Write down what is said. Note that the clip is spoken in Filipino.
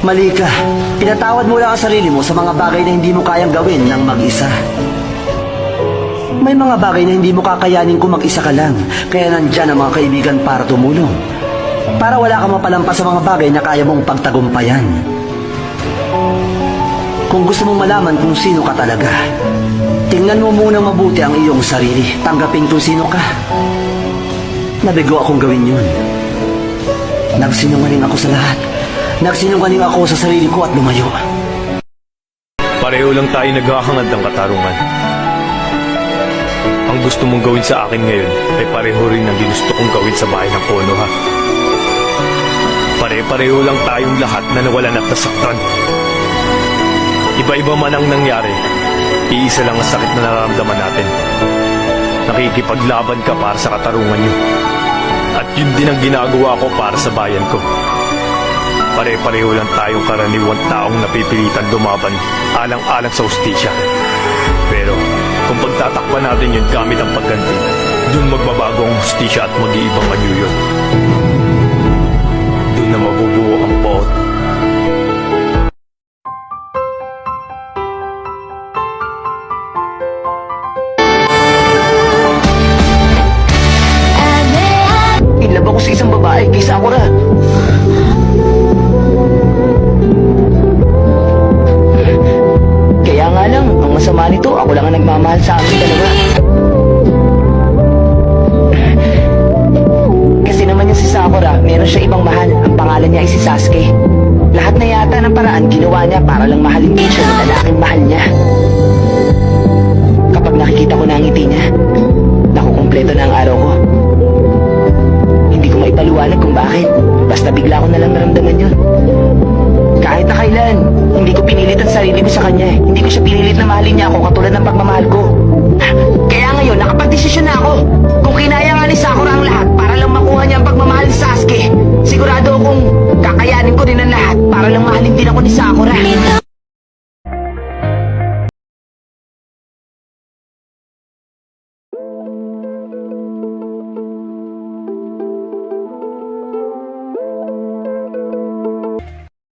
Mali ka. Pinatawad mo lang ang sarili mo sa mga bagay na hindi mo kayang gawin ng mag-isa. May mga bagay na hindi mo kakayanin kung mag-isa ka lang. Kaya nandyan ang mga kaibigan para tumulong. Para wala kang mapalampas sa mga bagay na kaya mong pagtagumpayan. Kung gusto mong malaman kung sino ka talaga, tingnan mo muna mabuti ang iyong sarili. Tanggapin kung sino ka. Nabigo akong gawin yun. Nagsinungaling ako sa lahat. Nagsinungaling ako sa sarili ko at lumayo. Pareho lang tayo naghahangad ng katarungan. Ang gusto mong gawin sa akin ngayon ay pareho rin ang ginusto kong gawin sa bahay ng Konoha. Pare-pareho lang tayong lahat na nawalan at nasaktan. Iba-iba man ang nangyari, iisa lang ang sakit na nararamdaman natin. Nakikipaglaban ka para sa katarungan niyo. At yun din ang ginagawa ko para sa bayan ko. Pare-pareho lang tayong karaniwang taong napipilitan lumaban alang-alang sa hustisya. Pero kung pagtatakpan natin yun gamit ang pagganti, dun magbabago ang hustisya at mag-iibang anyo yun. Dun na mabubuo ang pot. Inlove ako sa isang babae kaysa Sakura. Kaya nga lang, ang masama nito, ako lang ang nagmamahal sa amin dalawa. Kasi naman yung si Sakura, meron siya ibang mahal. Ang pangalan niya ay si Sasuke. Lahat na yata ng paraan ginawa niya para lang mahalin din siya ng lalaking mahal niya. Kapag nakikita ko na ang ngiti niya, nakukumpleto na ang araw ko. Hindi ko maipaliwanag kung bakit. Basta bigla ko na lang naramdaman yun. Kahit na kailan, hindi ko pinilit ang sarili ko sa kanya. Hindi ko siya pinilit na mahalin niya ako katulad ng pagmamahal ko. Kaya ngayon, nakapag-desisyon na ako. Kung kinaya nga ni Sakura ang lahat para lang makuha niya ang pagmamahal ni Sasuke, sigurado akong kakayanin ko rin ang lahat para lang mahalin din ako ni Sakura.